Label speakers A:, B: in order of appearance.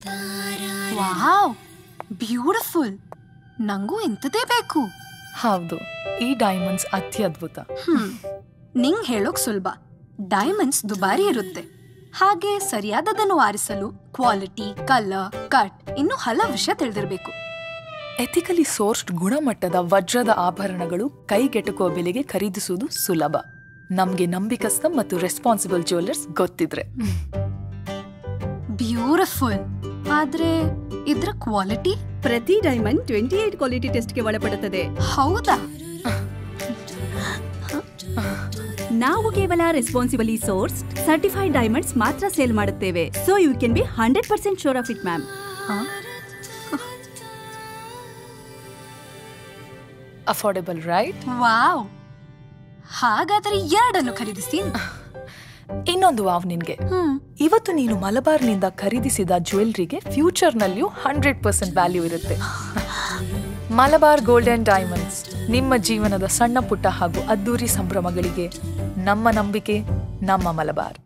A: Wow, beautiful. ನಂಗೂ ಇಂಥದೇ ಬೇಕು.
B: ಹೌದು, ಈ ಡೈಮಂಡ್ಸ್ ಅತ್ಯದ್ಭುತ.
A: ನಿಂಗ್ ಹೇಳೋಕ್ ಸುಲಭ. ಡೈಮಂಡ್ಸ್ ದುಬಾರಿ ಇರುತ್ತೆ. ಹಾಗೆ ಸರಿಯಾದದನ್ನು ಆರಿಸಲು ಕ್ವಾಲಿಟಿ, ಕಲರ್, ಕಟ್ ಇನ್ನು ಹಲವು ವಿಷಯ ತಿಳಿದಿರಬೇಕು.
B: ಎಥಿಕಲಿ ಸೋರ್ಸ್ಡ್ ಗುಣಮಟ್ಟದ ವಜ್ರದ ಆಭರಣಗಳು ಕೈಗೆಟುಕುವ ಬೆಲೆಗೆ ಖರೀದಿಸುವುದು ಸುಲಭ. ನಮ್ಗೆ ನಂಬಿಕಸ್ಥ ಮತ್ತು ರೆಸ್ಪಾನ್ಸಿಬಲ್ ಜ್ಯುವೆಲ್ಲರ್ಸ್ ಗೊತ್ತಿದ್ರೆ.
A: ಬ್ಯೂಟಿಫುಲ್. ಆದ್ರೆ ಇದ್ರ ಕ್ವಾಲಿಟಿ?
C: ಪ್ರತಿ ಡೈಮಂಡ್ 28 ಕ್ವಾಲಿಟಿ ಟೆಸ್ಟ್ಗೆ ಒಳಪಡುತ್ತದೆ.
A: ಹೌದಾ?
C: ನಾವು ಕೇವಲ ರೆಸ್ಪಾನ್ಸಿಬಲಿ ಸೋರ್ಸ್ ಸರ್ಟಿಫೈಡ್ ಡೈಮಂಡ್ಸ್ ಮಾತ್ರ ಸೇಲ್ ಮಾಡುತ್ತೇವೆ. So you can be 100% sure of it, ma'am.
B: Affordable, right?
A: Wow. ಹಾಗಾದ್ರೆ ಎರಡನ್ನು ಖರೀದಿಸಿ.
B: ಇನ್ನೊಂದು ವಾವ್ ನಿನ್ಗೆ. ಇವತ್ತು ನೀನು ಮಲಬಾರ್ನಿಂದ ಖರೀದಿಸಿದ ಜ್ಯುವೆಲ್ರಿಗೆ ಫ್ಯೂಚರ್ನಲ್ಲಿಯೂ 100% ವ್ಯಾಲ್ಯೂ ಇರುತ್ತೆ. ಮಲಬಾರ್ ಗೋಲ್ಡನ್ ಡೈಮಂಡ್ಸ್ ನಿಮ್ಮ ಜೀವನದ ಸಣ್ಣ ಪುಟ್ಟ ಹಾಗೂ ಅದ್ದೂರಿ ಸಂಭ್ರಮಗಳಿಗೆ ನಮ್ಮ ನಂಬಿಕೆ, ನಮ್ಮ ಮಲಬಾರ್.